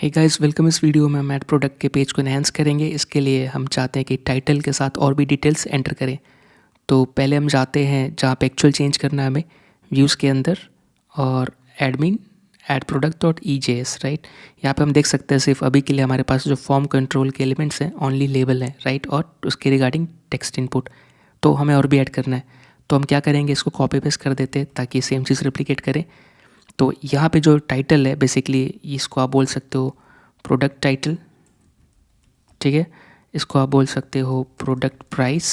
हे guys, welcome. इस video में हम ऐड प्रोडक्ट के पेज को एनहांस करेंगे। इसके लिए हम चाहते हैं कि टाइटल के साथ और भी डिटेल्स एंटर करें। तो पहले हम जाते हैं जहाँ पे एक्चुअल चेंज करना है हमें, व्यूज़ के अंदर, और admin add product dot EJS, right. यहाँ पे हम देख सकते हैं सिर्फ अभी के लिए हमारे पास जो फॉर्म कंट्रोल के एलिमेंट्स हैं ओनली लेबल है, राइट, और उसके रिगार्डिंग टेक्स्ट इनपुट। तो हमें और भी ऐड करना है। तो हम क्या करेंगे, इसको कॉपी पेस्ट कर देते हैं ताकि सेम चीज़ रिप्लिकेट करें। तो यहाँ पे जो टाइटल है बेसिकली इसको आप बोल सकते हो प्रोडक्ट टाइटल, ठीक है। इसको आप बोल सकते हो प्रोडक्ट प्राइस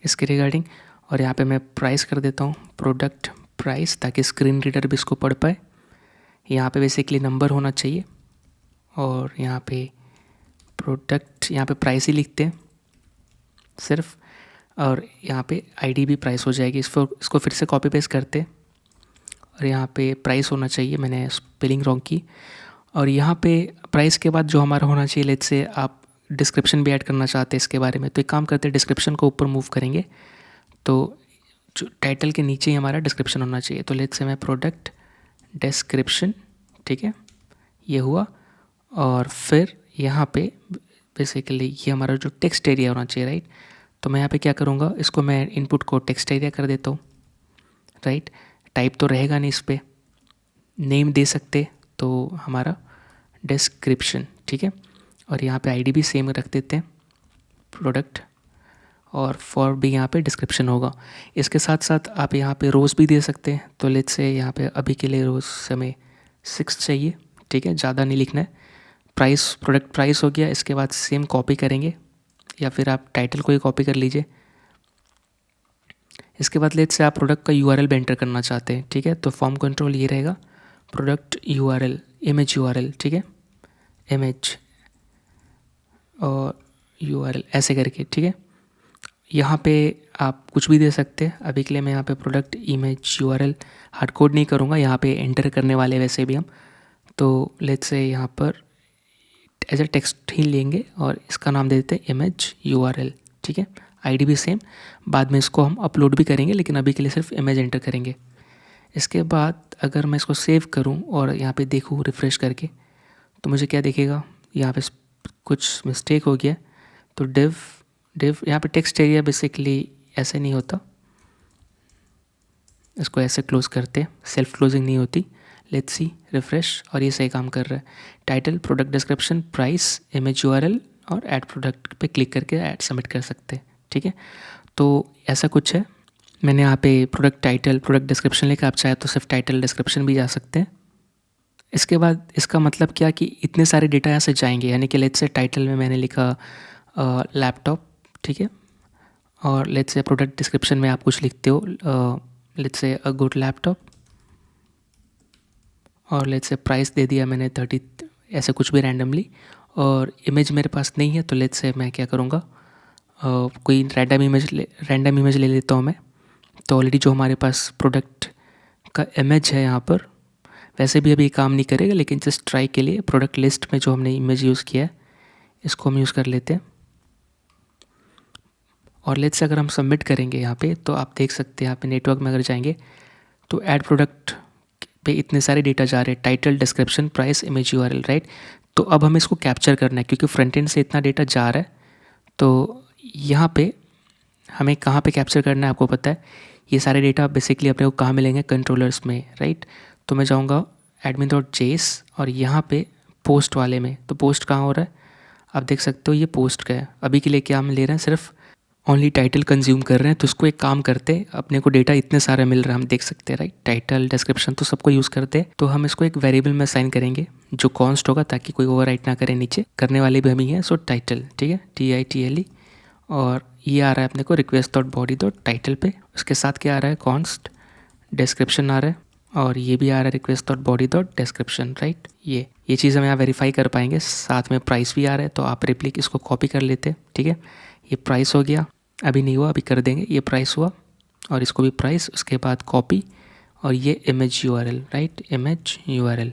इसके रिगार्डिंग, और यहाँ पे मैं प्राइस कर देता हूँ प्रोडक्ट प्राइस ताकि स्क्रीन रीडर भी इसको पढ़ पाए। यहाँ पे बेसिकली नंबर होना चाहिए, और यहाँ पे प्रोडक्ट, यहाँ पे प्राइस ही लिखते हैं सिर्फ, और यहाँ पे आईडी भी प्राइस हो जाएगी। इसको फिर से कॉपी पेस्ट करते हैं, और यहाँ पे प्राइस होना चाहिए, मैंने स्पेलिंग रॉन्ग की। और यहाँ पे प्राइस के बाद जो हमारा होना चाहिए, लेट्स से आप डिस्क्रिप्शन भी ऐड करना चाहते हैं इसके बारे में, तो एक काम करते हैं, डिस्क्रिप्शन को ऊपर मूव करेंगे तो जो टाइटल के नीचे ही हमारा डिस्क्रिप्शन होना चाहिए। तो लेट्स से मैं प्रोडक्ट डिस्क्रिप्शन, ठीक है, ये हुआ। और फिर यहाँ पे बेसिकली ये हमारा जो टेक्स्ट एरिया होना चाहिए, राइट। तो मैं यहाँ पे क्या करूँगा, इसको मैं इनपुट को टेक्स्ट एरिया कर देता हूँ, राइट। टाइप तो रहेगा नहीं इस पर, नेम दे सकते तो हमारा डिस्क्रिप्शन, ठीक है। और यहाँ पे आईडी भी सेम रख देते हैं प्रोडक्ट, और फॉर भी यहाँ पे डिस्क्रिप्शन होगा। इसके साथ साथ आप यहाँ पे रोज़ भी दे सकते हैं। तो लेट्स से यहाँ पे अभी के लिए रोज़ हमें 6 चाहिए, ठीक है, ज़्यादा नहीं लिखना है। प्राइस, प्रोडक्ट प्राइस हो गया। इसके बाद सेम कॉपी करेंगे, या फिर आप टाइटल को ही कॉपी कर लीजिए। इसके बाद लेट्स से आप प्रोडक्ट का URL भी एंटर करना चाहते हैं, ठीक है। तो फॉर्म कंट्रोल ये रहेगा प्रोडक्ट URL, इमेज URL, ठीक है, इमेज और URL ऐसे करके, ठीक है। यहाँ पे आप कुछ भी दे सकते हैं। अभी के लिए मैं यहाँ पे product image URL hard code नहीं करूँगा, यहाँ पे एंटर करने वाले वैसे भी हम। तो लेट्स से यहाँ पर एज ए टेक्स्ट ही लेंगे और इसका नाम दे देते हैं इमेज URL, ठीक है। आईडी भी सेम, बाद में इसको हम अपलोड भी करेंगे, लेकिन अभी के लिए सिर्फ इमेज एंटर करेंगे। इसके बाद अगर मैं इसको सेव करूं और यहाँ पे देखूं रिफ़्रेश करके, तो मुझे क्या दिखेगा, यहाँ पे कुछ मिस्टेक हो गया। तो डिव यहाँ पे टेक्स्ट एरिया बेसिकली ऐसे नहीं होता, इसको ऐसे क्लोज़ करते हैं, सेल्फ क्लोजिंग नहीं होती। लेट्स सी, रिफ़्रेश, और ये सही काम कर रहा है। Title, product description, price, image URL और ऐड प्रोडक्ट पे क्लिक करके ऐड सबमिट कर सकते हैं, ठीक है। तो ऐसा कुछ है। मैंने यहाँ पे प्रोडक्ट टाइटल, प्रोडक्ट डिस्क्रिप्शन लेकर, आप चाहे तो सिर्फ टाइटल डिस्क्रिप्शन भी जा सकते हैं। इसके बाद इसका मतलब क्या कि इतने सारे डेटा यहाँ से जाएंगे, यानी कि लेट्स से टाइटल में मैंने लिखा लैपटॉप, ठीक है, और लेट्स से प्रोडक्ट डिस्क्रिप्शन में आप कुछ लिखते हो, let's say a good laptop, और लेट्स से प्राइस दे दिया मैंने 30, ऐसे कुछ भी रैंडमली। और इमेज मेरे पास नहीं है, तो लेट्स से मैं क्या करूँगा, कोई रैंडम इमेज ले लेता हूँ मैं। तो ऑलरेडी जो हमारे पास प्रोडक्ट का इमेज है यहाँ पर, वैसे भी अभी काम नहीं करेगा, लेकिन जस्ट ट्राई के लिए प्रोडक्ट लिस्ट में जो हमने इमेज यूज़ किया है इसको हम यूज़ कर लेते हैं। और लेट्स से अगर हम सबमिट करेंगे यहाँ पे, तो आप देख सकते हैं यहाँ पे नेटवर्क में अगर जाएंगे तो ऐड प्रोडक्ट पे इतने सारे डेटा जा रहे हैं, title, description, price, image URL, right. तो अब हमें इसको कैप्चर करना है, क्योंकि फ्रंट एंड से इतना डेटा जा रहा है। तो यहाँ पे हमें कहाँ पे कैप्चर करना है आपको पता है। ये सारे डेटा बेसिकली अपने को कहाँ मिलेंगे, कंट्रोलर्स में, राइट। तो मैं जाऊँगा admin.js और यहाँ पे पोस्ट वाले में। तो पोस्ट कहाँ हो रहा है, आप देख सकते हो ये पोस्ट का है। अभी के लिए क्या हम ले रहे हैं, सिर्फ ओनली टाइटल कंज्यूम कर रहे हैं। तो इसको एक काम करते हैं, अपने को डेटा इतने सारे मिल रहा है, हम देख सकते हैं, राइट। टाइटल, डिस्क्रिप्शन तो सबको यूज़ करते हैं, तो हम इसको एक वेरिएबल में असाइन करेंगे जो कॉन्स्ट होगा, ताकि कोई ओवरराइट ना करे। नीचे करने वाले भी हम ही हैं, सो टाइटल, ठीक है, TITLE। और ये आ रहा है अपने को request.body.title पे, उसके साथ क्या आ रहा है, कॉन्स्ट डिस्क्रिप्शन आ रहा है, और ये भी आ रहा है request.body.description, राइट। ये चीज़ हम यहाँ वेरीफाई कर पाएंगे। साथ में प्राइस भी आ रहा है, तो आप रेप्लिक इसको कॉपी कर लेते हैं, ठीक है। ये प्राइस हो गया, अभी नहीं हुआ, अभी कर देंगे। ये प्राइस हुआ, और इसको भी प्राइस, उसके बाद कॉपी, और ये image URL, right, image URL,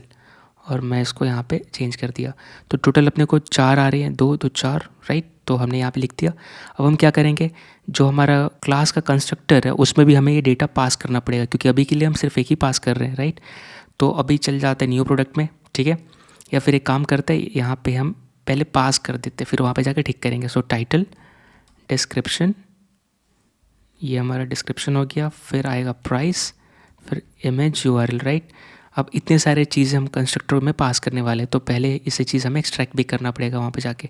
और मैं इसको यहाँ पे चेंज कर दिया। तो टोटल अपने को 4 आ रहे हैं, 2 2 4, राइट। तो हमने यहाँ पे लिख दिया। अब हम क्या करेंगे, जो हमारा क्लास का कंस्ट्रक्टर है उसमें भी हमें ये डेटा पास करना पड़ेगा, क्योंकि अभी के लिए हम सिर्फ एक ही पास कर रहे हैं, राइट। तो अभी चल जाते हैं न्यू प्रोडक्ट में, ठीक है। या फिर एक काम करते हैं, यहाँ पे हम पहले पास कर देते, फिर वहाँ पे जाके ठीक करेंगे। सो टाइटल, डिस्क्रिप्शन, ये हमारा डिस्क्रिप्शन हो गया, फिर आएगा प्राइस, फिर इमेज यूआरएल, राइट। अब इतने सारे चीज़ें हम कंस्ट्रक्टर में पास करने वाले हैं, तो पहले इसे चीज़ हमें एक्सट्रैक्ट भी करना पड़ेगा वहाँ पे जाके।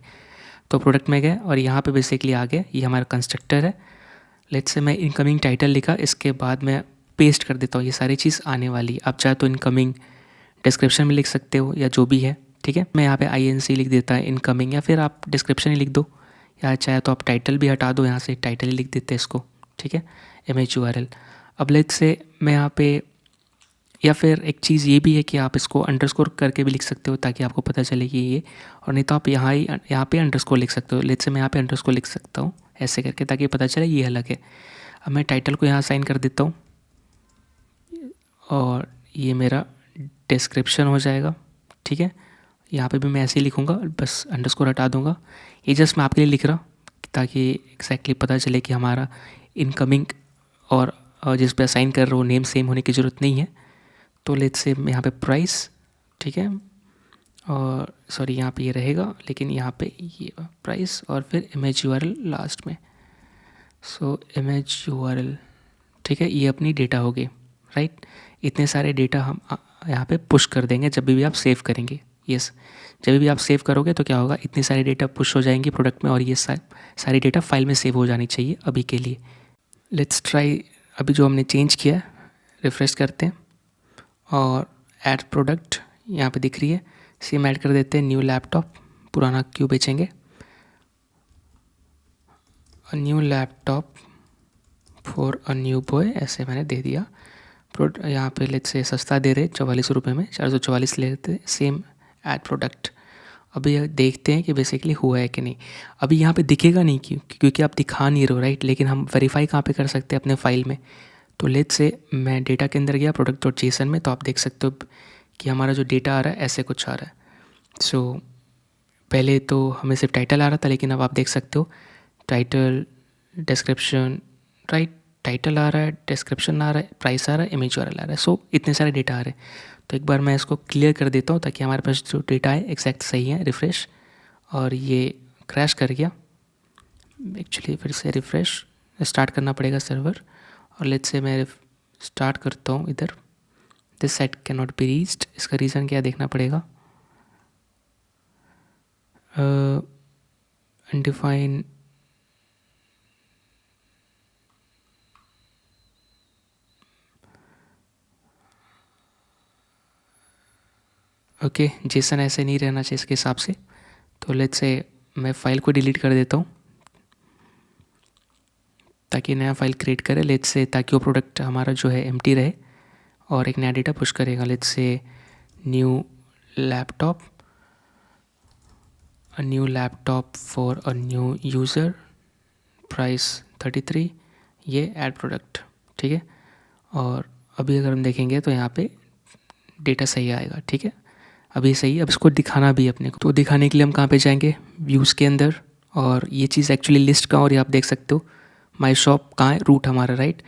तो प्रोडक्ट में गए और यहाँ पे बेसिकली आ गया, ये हमारा कंस्ट्रक्टर है। लेट्स से मैं इनकमिंग टाइटल लिखा, इसके बाद मैं पेस्ट कर देता हूँ, ये सारी चीज़ आने वाली। आप चाहे तो इनकमिंग डिस्क्रिप्शन में लिख सकते हो या जो भी है, ठीक है। मैं यहाँ पे INC लिख देता है इनकमिंग, या फिर आप डिस्क्रिप्शन ही लिख दो, या चाहे तो आप टाइटल भी हटा दो, यहाँ से टाइटल ही लिख देते हैं इसको, ठीक है, इमेज यूआरएल। अब लेट्स से मैं यहाँ पे, या फिर एक चीज़ ये भी है कि आप इसको अंडरस्कोर करके भी लिख सकते हो ताकि आपको पता चले कि ये, और नहीं तो आप यहाँ पे अंडरस्कोर लिख सकते हो। लेट्स से मैं यहाँ पे अंडरस्कोर लिख सकता हूँ ऐसे करके, ताकि पता चले ये अलग है। अब मैं टाइटल को यहाँ साइन कर देता हूँ और ये मेरा डिस्क्रिप्शन हो जाएगा, ठीक है। यहाँ पे भी मैं ऐसे ही लिखूँगा, बस अंडरस्कोर हटा दूँगा। ये जस्ट मैं आपके लिए लिख रहा ताकि एग्जैक्टली पता चले कि हमारा इनकमिंग और जिस पे असाइन कर रहे हो नेम सेम होने की ज़रूरत नहीं है। तो लेट्स से यहाँ पे प्राइस, ठीक है, और सॉरी यहाँ पे ये रहेगा, लेकिन यहाँ पे ये प्राइस और फिर इमेज यूआरएल लास्ट में। सो इमेज यूआरएल, ठीक है, ये अपनी डेटा होगी, राइट। इतने सारे डेटा हम यहाँ पे पुश कर देंगे जब भी आप सेव करेंगे। यस, जब भी आप सेव करोगे तो क्या होगा, इतने सारे डेटा पुश हो जाएंगे प्रोडक्ट में, और ये सारी डेटा फाइल में सेव हो जानी चाहिए अभी के लिए। लेट्स ट्राई, अभी जो हमने चेंज किया रिफ्रेश करते हैं और ऐड प्रोडक्ट यहाँ पे दिख रही है, सेम ऐड कर देते हैं। न्यू लैपटॉप, पुराना क्यों बेचेंगे, new laptop for a new boy, ऐसे मैंने दे दिया। यहाँ पे लेट्स से सस्ता दे रहे 44 रुपये में, 444 ले लेते, सेम ऐड प्रोडक्ट। अभी देखते हैं कि बेसिकली हुआ है कि नहीं। अभी यहाँ पे दिखेगा नहीं क्योंकि आप दिखा नहीं रहे हो, राइट, लेकिन हम वेरीफाई कहाँ पे कर सकते हैं, अपने फाइल में। तो लेट्स से मैं डेटा के अंदर गया product.json में, तो आप देख सकते हो कि हमारा जो डेटा आ रहा है ऐसे कुछ आ रहा है। सो पहले तो हमें सिर्फ टाइटल आ रहा था, लेकिन अब आप देख सकते हो टाइटल, डिस्क्रिप्शन, राइट, टाइटल आ रहा है, डिस्क्रिप्शन आ रहा है, प्राइस आ रहा है, इमेज यूआरएल आ रहा है। सो इतने सारे डेटा आ रहे हैं। तो एक बार मैं इसको क्लियर कर देता हूँ ताकि हमारे पास जो डेटा है एग्जैक्ट सही है। रिफ़्रेश, और ये क्रैश कर गया एक्चुअली, फिर से रिफ़्रेश स्टार्ट करना पड़ेगा सर्वर। और लेट्स से मैं स्टार्ट करता हूँ इधर, this site can not be reached. इसका रीज़न क्या देखना पड़ेगा, अनडिफाइन, ओके, जेसन ऐसे नहीं रहना चाहिए इसके हिसाब से। तो लेट्स से मैं फ़ाइल को डिलीट कर देता हूँ ताकि नया फाइल क्रिएट करे, लेट्स से, ताकि वो प्रोडक्ट हमारा जो है एम्प्टी रहे और एक नया डेटा पुश करेगा। Let's say new laptop, a new laptop for a new user, price 33, ये ऐड प्रोडक्ट, ठीक है। और अभी अगर हम देखेंगे तो यहाँ पे डेटा सही आएगा, ठीक है, अभी सही है। अब इसको दिखाना भी अपने को, तो दिखाने के लिए हम कहाँ पे जाएंगे, व्यूज़ के अंदर, और ये चीज़ एक्चुअली लिस्ट का, और ये आप देख सकते हो माई शॉप कहाँ है, रूट हमारा, राइट,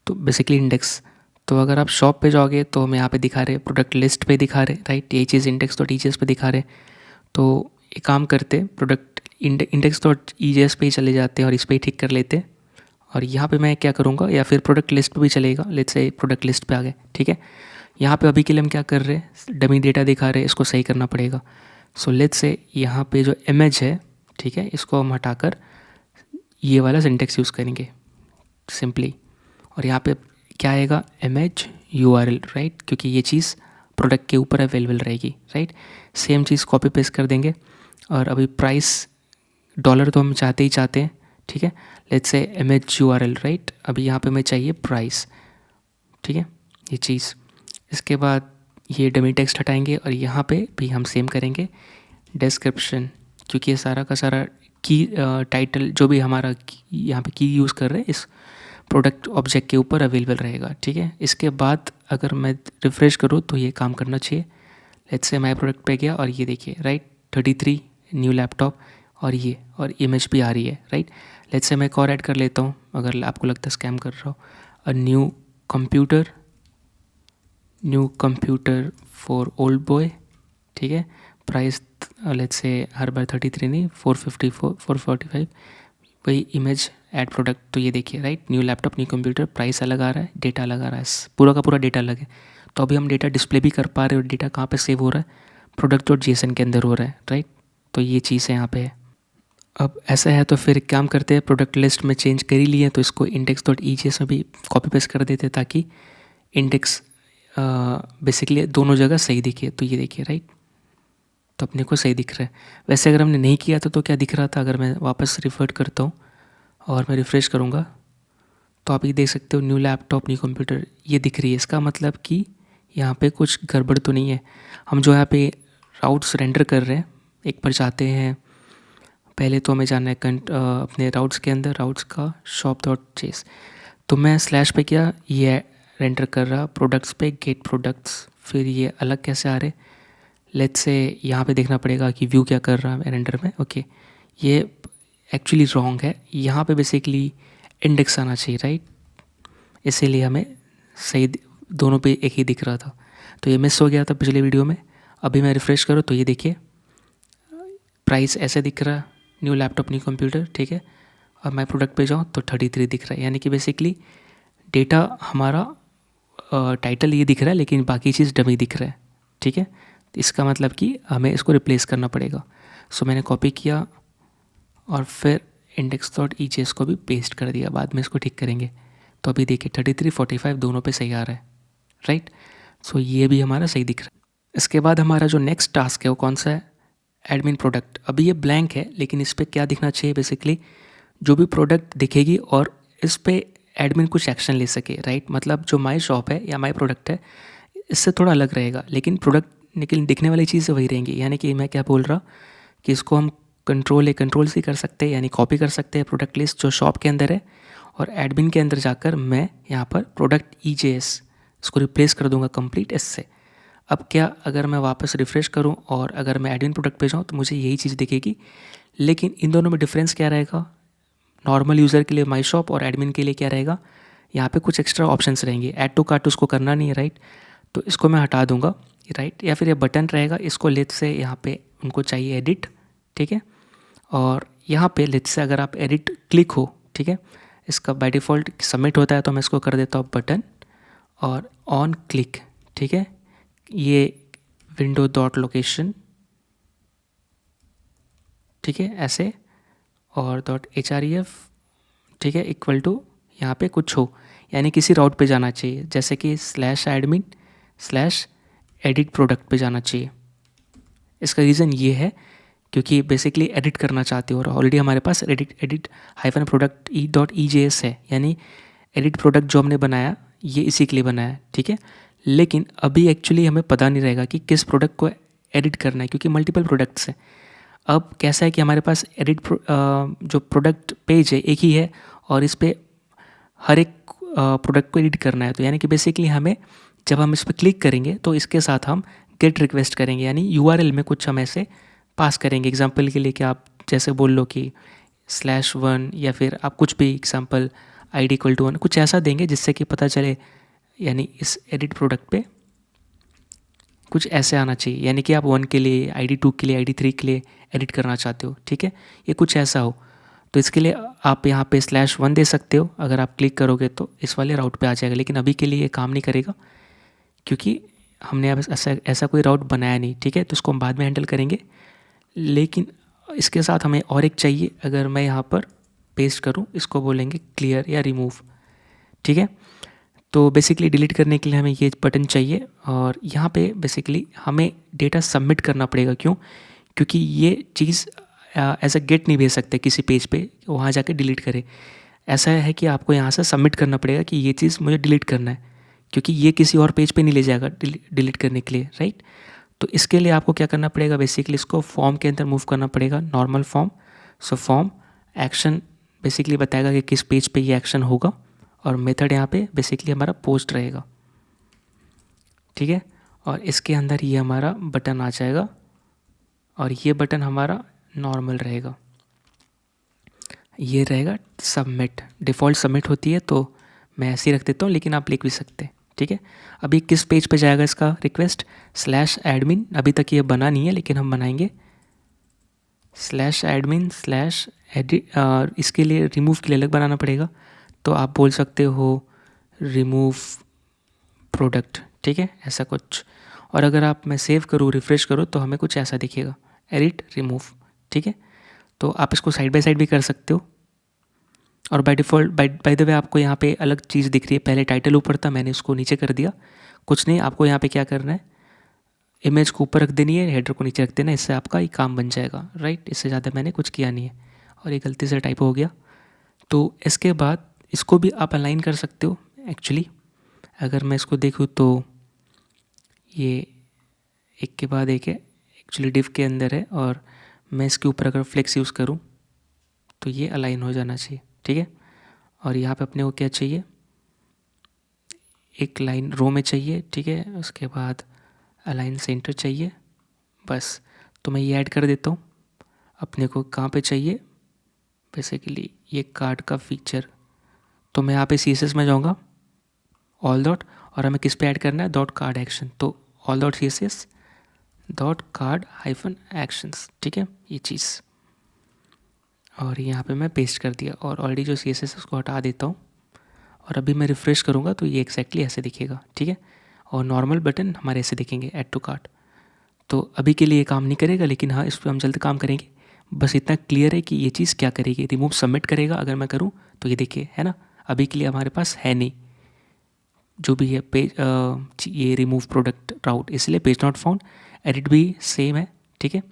तो बेसिकली इंडेक्स। तो अगर आप शॉप पे जाओगे तो हमें यहाँ पे दिखा रहे प्रोडक्ट लिस्ट पे दिखा रहे, राइट, ये चीज़ इंडेक्स डॉट ईजीएस पे दिखा रहे। तो एक काम करते, प्रोडक्ट इंडेक्स डॉट ईजीएस पे ही चले जाते हैं और इस पर ही ठीक कर लेते हैं। और यहाँ पे मैं क्या करूँगा, या फिर प्रोडक्ट लिस्ट पे भी चलेगा, लेट्स से प्रोडक्ट लिस्ट पे आ गए, ठीक है। यहाँ पे अभी के लिए हम क्या कर रहे हैं, डमी डेटा दिखा रहे हैं, इसको सही करना पड़ेगा। सो लेट्स से यहाँ पे जो इमेज है, ठीक है, इसको हम हटाकर ये वाला सिंटेक्स यूज़ करेंगे सिंपली। और यहाँ पे क्या आएगा, इमेज यूआरएल, राइट, क्योंकि ये चीज़ प्रोडक्ट के ऊपर अवेलेबल रहेगी, राइट। सेम चीज़ कॉपी पेस्ट कर देंगे। और अभी प्राइस डॉलर तो हम चाहते ही चाहते हैं, ठीक है। Let's say image URL, right, अभी यहाँ पे हमें चाहिए प्राइस, ठीक है, ये चीज़। इसके बाद ये डमी टेक्स्ट हटाएंगे और यहाँ पे भी हम सेम करेंगे डिस्क्रिप्शन, क्योंकि ये सारा का सारा की टाइटल जो भी हमारा यहाँ पे की यूज़ कर रहे हैं इस प्रोडक्ट ऑब्जेक्ट के ऊपर अवेलेबल रहेगा, ठीक है। इसके बाद अगर मैं रिफ़्रेश करूँ तो ये काम करना चाहिए। लेट्स से माई प्रोडक्ट पे गया और ये देखिए, राइट, 33 न्यू लैपटॉप, और ये और इमेज भी आ रही है, राइट। लेट्स से मैं एक और ऐड कर लेता हूँ, अगर आपको लगता है स्कैम कर रहा हूँ, a new computer, new computer for old boy, ठीक है। प्राइस लेट्स से हर बार 33 नहीं 454 445, वही इमेज ऐड प्रोडक्ट। तो ये देखिए right, new laptop new computer, price अलग आ रहा है, डेटा अलग आ रहा है, पूरा का पूरा डेटा अलग है। तो अभी हम डेटा डिस्प्ले भी कर पा रहे हैं और डेटा कहाँ पे सेव हो रहा है, product.json के अंदर हो रहा है राइट। तो ये चीज़ है यहाँ पे है। अब ऐसा है तो फिर एक काम करते हैं, प्रोडक्ट लिस्ट में चेंज कर ही लिए तो इसको index.ejs में भी कॉपी पेस्ट कर देते ताकि इंडेक्स बेसिकली दोनों जगह सही दिखे। तो ये देखिए राइट, तो अपने को सही दिख रहा है। वैसे अगर हमने नहीं किया था तो क्या दिख रहा था, अगर मैं वापस रिफर करता हूँ और मैं रिफ़्रेश करूँगा तो आप ये देख सकते हो न्यू लैपटॉप न्यू कंप्यूटर ये दिख रही है। इसका मतलब कि यहाँ पे कुछ गड़बड़ तो नहीं है। हम जो यहाँ पे राउट्स रेंडर कर रहे हैं, एक बार जाते हैं, पहले तो हमें जाना है अपने राउट्स के अंदर, राउट्स का shop.js। तो मैं स्लैश पे क्या ये रेंडर कर रहा, प्रोडक्ट्स पे गेट प्रोडक्ट्स, फिर ये अलग कैसे आ रहे, लेट्स से यहाँ पे देखना पड़ेगा कि व्यू क्या कर रहा है रेंडर में। ओके, ये एक्चुअली रॉन्ग है, यहाँ पे बेसिकली इंडेक्स आना चाहिए राइट, इसीलिए हमें सही दोनों पे एक ही दिख रहा था। तो ये मिस हो गया था पिछले वीडियो में। अभी मैं रिफ़्रेश करूँ तो ये देखिए प्राइस ऐसे दिख रहा है, न्यू लैपटॉप न्यू कंप्यूटर, ठीक है। और मैं प्रोडक्ट पे जाऊँ तो 33 दिख रहा है, यानी कि बेसिकली डेटा हमारा टाइटल ये दिख रहा है लेकिन बाकी चीज़ डमी दिख रहा है, ठीक है। इसका मतलब कि हमें इसको रिप्लेस करना पड़ेगा। सो मैंने कॉपी किया और फिर index.ejs को भी पेस्ट कर दिया, बाद में इसको ठीक करेंगे। तो अभी देखिए 33 45 दोनों पे सही आ रहा है राइट। सो ये भी हमारा सही दिख रहा है। इसके बाद हमारा जो नेक्स्ट टास्क है वो कौन सा है, एडमिन प्रोडक्ट। अभी ये ब्लैंक है लेकिन इस पर क्या दिखना चाहिए, बेसिकली जो भी प्रोडक्ट दिखेगी और इस पर एडमिन कुछ एक्शन ले सके राइट। मतलब जो माई शॉप है या माई प्रोडक्ट है इससे थोड़ा अलग रहेगा, लेकिन प्रोडक्ट निकल दिखने वाली चीज़ें वही रहेंगी। यानी कि मैं क्या बोल रहा कि इसको हम कंट्रोल सी कर सकते हैं, यानी कॉपी कर सकते हैं प्रोडक्ट लिस्ट जो शॉप के अंदर है, और एडमिन के अंदर जाकर मैं यहाँ पर प्रोडक्ट EJS इसको रिप्लेस कर दूंगा कंप्लीट इससे। अब क्या अगर मैं वापस रिफ़्रेश करूँ और अगर मैं एडमिन प्रोडक्ट पे जाऊँ तो मुझे यही चीज़ दिखेगी, लेकिन इन दोनों में डिफरेंस क्या रहेगा, नॉर्मल यूज़र के लिए माई शॉप और एडमिन के लिए क्या रहेगा, यहाँ पे कुछ एक्स्ट्रा ऑप्शंस रहेंगे। ऐड टू कार्ट उसको करना नहीं है राइट, तो इसको मैं हटा दूंगा राइट। या फिर ये बटन रहेगा, इसको लेट से यहाँ पे उनको चाहिए एडिट, ठीक है। और यहाँ पे लेट से अगर आप एडिट क्लिक हो, ठीक है, इसका बाय डिफ़ॉल्ट सबमिट होता है तो मैं इसको कर देता हूँ बटन और ऑन क्लिक, ठीक है। ये विंडो डॉट लोकेशन, ठीक है, ऐसे और .href, ठीक है, इक्वल टू यहाँ पे कुछ हो, यानी किसी राउट पे जाना चाहिए, जैसे कि /admin/edit प्रोडक्ट पे जाना चाहिए। इसका रीज़न ये है क्योंकि बेसिकली एडिट करना चाहते हो और ऑलरेडी हमारे पास एडिट -product.ejs है, यानी एडिट प्रोडक्ट जो हमने बनाया ये इसी के लिए बनाया है, ठीक है। लेकिन अभी एक्चुअली हमें पता नहीं रहेगा कि किस प्रोडक्ट को एडिट करना है क्योंकि मल्टीपल प्रोडक्ट्स हैं। अब कैसा है कि हमारे पास जो प्रोडक्ट पेज है एक ही है और इस पर हर एक प्रोडक्ट को एडिट करना है। तो यानी कि बेसिकली हमें जब हम इस पर क्लिक करेंगे तो इसके साथ हम गेट रिक्वेस्ट करेंगे, यानी URL में कुछ हम ऐसे पास करेंगे। एग्जांपल के लिए कि आप जैसे बोल लो कि /1 या फिर आप कुछ भी एग्जांपल ID = 1 कुछ ऐसा देंगे जिससे कि पता चले, यानी इस एडिट प्रोडक्ट पे कुछ ऐसे आना चाहिए, यानी कि आप 1 के लिए, ID 2 के लिए, ID 3 के लिए एडिट करना चाहते हो, ठीक है, ये कुछ ऐसा हो। तो इसके लिए आप यहाँ पे /1 दे सकते हो, अगर आप क्लिक करोगे तो इस वाले राउट पे आ जाएगा। लेकिन अभी के लिए ये काम नहीं करेगा क्योंकि हमने अब ऐसा कोई राउट बनाया नहीं, ठीक है। तो इसको हम बाद में हैंडल करेंगे। लेकिन इसके साथ हमें और एक चाहिए, अगर मैं यहाँ पर पेस्ट करूँ, इसको बोलेंगे क्लियर या रिमूव, ठीक है। तो बेसिकली डिलीट करने के लिए हमें ये बटन चाहिए और यहाँ पे बेसिकली हमें डेटा सबमिट करना पड़ेगा। क्यों? क्योंकि ये चीज़ एज अ गेट नहीं भेज सकते किसी पेज पे, वहाँ जाके डिलीट करे। ऐसा है कि आपको यहाँ से सबमिट करना पड़ेगा कि ये चीज़ मुझे डिलीट करना है, क्योंकि ये किसी और पेज पे नहीं ले जाएगा डिलीट करने के लिए, राइट। तो इसके लिए आपको क्या करना पड़ेगा, बेसिकली इसको फॉर्म के अंदर मूव करना पड़ेगा, normal form. So form action basically बताएगा कि किस पेज पे ये एक्शन होगा, और मेथड यहाँ पे बेसिकली हमारा पोस्ट रहेगा, ठीक है। और इसके अंदर ये हमारा बटन आ जाएगा और ये बटन हमारा नॉर्मल रहेगा, ये रहेगा सबमिट। डिफ़ॉल्ट सबमिट होती है तो मैं ऐसे ही रख देता हूँ, लेकिन आप लिख भी सकते हैं, ठीक है। अभी किस पेज पे जाएगा इसका रिक्वेस्ट, /admin, अभी तक ये बना नहीं है लेकिन हम बनाएंगे /admin/edit, इसके लिए रिमूव के लिए अलग बनाना पड़ेगा, तो आप बोल सकते हो रिमूव प्रोडक्ट, ठीक है, ऐसा कुछ। और अगर आप मैं सेव करूँ, रिफ़्रेश करूँ, तो हमें कुछ ऐसा दिखेगा, एडिट रिमूव, ठीक है। तो आप इसको साइड बाय साइड भी कर सकते हो। और by default by the way आपको यहाँ पे अलग चीज़ दिख रही है, पहले टाइटल ऊपर था, मैंने उसको नीचे कर दिया। कुछ नहीं, आपको यहाँ पे क्या करना है, इमेज को ऊपर रख देनी है, हेडर को नीचे रख देना है, इससे आपका ये काम बन जाएगा, राइट। इससे ज़्यादा मैंने कुछ किया नहीं है और ये गलती से टाइप हो गया। तो इसके बाद इसको भी आप अलाइन कर सकते हो एक्चुअली। अगर मैं इसको देखूँ तो ये एक के बाद एक है, एक्चुअली डिव के अंदर है, और मैं इसके ऊपर अगर फ्लेक्स यूज़ करूँ तो ये अलाइन हो जाना चाहिए, ठीक है। और यहाँ पे अपने को क्या चाहिए, एक लाइन रो में चाहिए, ठीक है। उसके बाद अलाइन सेंटर चाहिए, बस। तो मैं ये ऐड कर देता हूँ। अपने को कहाँ पे चाहिए, बेसिकली ये कार्ड का फीचर, तो मैं यहाँ पे CSS में जाऊँगा, ऑल डॉट, और हमें किस पे ऐड करना है, डॉट कार्ड एक्शन, तो all dot CSS dot card hyphen actions, ठीक है, ये चीज़। और यहाँ पे मैं पेस्ट कर दिया, और ऑलरेडी जो CSS है उसको हटा देता हूँ। और अभी मैं रिफ़्रेश करूँगा तो ये एक्जैक्टली ऐसे दिखेगा, ठीक है। और नॉर्मल बटन हमारे ऐसे दिखेंगे, ऐड टू कार्ट। तो अभी के लिए ये काम नहीं करेगा, लेकिन हाँ, इस पर हम जल्द काम करेंगे। बस इतना क्लियर है कि ये चीज़ क्या करेगी, रिमूव सबमिट करेगा अगर मैं करूँ तो, ये देखिए, है ना। अभी के लिए हमारे पास है नहीं जो भी है पेज, ये रिमूव प्रोडक्ट राउट, इसलिए पेज नॉट फाउंड। एडिट भी सेम है, ठीक है।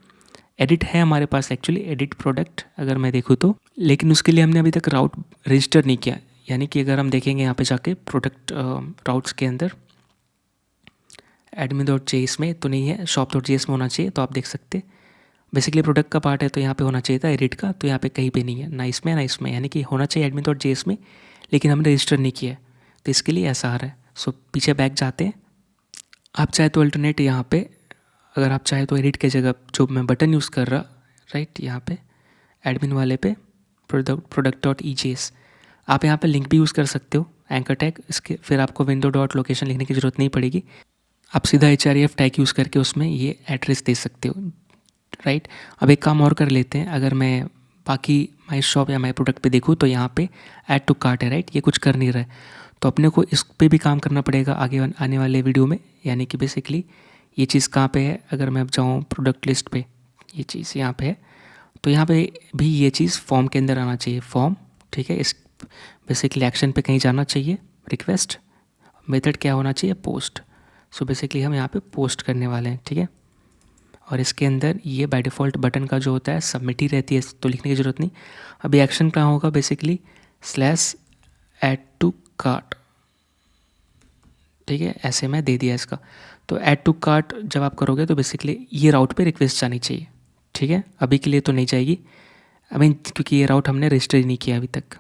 एडिट है हमारे पास एक्चुअली, एडिट प्रोडक्ट अगर मैं देखूँ तो, लेकिन उसके लिए हमने अभी तक राउट रजिस्टर नहीं किया। यानी कि अगर हम देखेंगे यहाँ पे जाके प्रोडक्ट राउट्स के अंदर admin.js में तो नहीं है, shop.js में होना चाहिए, तो आप देख सकते बेसिकली प्रोडक्ट का पार्ट है तो यहाँ पे होना चाहिए था एडिट का, तो यहाँ पे कहीं पे नहीं है, ना इसमें, यानी कि होना चाहिए admin.js में, लेकिन हमने रजिस्टर नहीं किया है, तो इसके लिए ऐसा आ रहा है। सो पीछे बैक जाते हैं। आप चाहे तो अल्टरनेट यहाँ पे, अगर आप चाहे तो एडिट की जगह जो मैं बटन यूज़ कर रहा, राइट, यहाँ पे एडमिन वाले पे product.ejs, आप यहाँ पे लिंक भी यूज़ कर सकते हो, एंकर टैग, इसके फिर आपको विंडो डॉट लोकेशन लिखने की ज़रूरत नहीं पड़ेगी, आप सीधा href टैग यूज़ करके उसमें ये एड्रेस दे सकते हो, राइट। अब एक काम और कर लेते हैं, अगर मैं बाकी माई शॉप या माई प्रोडक्ट पे देखूँ तो यहाँ पे ऐड टू कार्ट है, राइट, ये कुछ कर नहीं रहा है, तो अपने को इस पे भी काम करना पड़ेगा आगे आने वाले वीडियो में। यानी कि बेसिकली ये चीज़ कहाँ पे है, अगर मैं जाऊँ प्रोडक्ट लिस्ट पे, ये चीज़ यहाँ पे है, तो यहाँ पे भी ये चीज़ फॉर्म के अंदर आना चाहिए, फॉर्म, ठीक है। इस बेसिकली एक्शन पे कहीं जाना चाहिए, रिक्वेस्ट, मेथड क्या होना चाहिए, पोस्ट। सो बेसिकली हम यहाँ पे पोस्ट करने वाले हैं, ठीक है। और इसके अंदर ये बाय डिफ़ॉल्ट बटन का जो होता है सबमिट ही रहती है, तो लिखने की ज़रूरत नहीं। अभी एक्शन कहाँ होगा, बेसिकली /add to cart, ठीक है, ऐसे मैं दे दिया इसका। तो ऐड टू कार्ट जब आप करोगे तो बेसिकली ये राउट पे रिक्वेस्ट जानी चाहिए, ठीक है। अभी के लिए तो नहीं जाएगी, क्योंकि ये राउट हमने रजिस्टर ही नहीं किया अभी तक।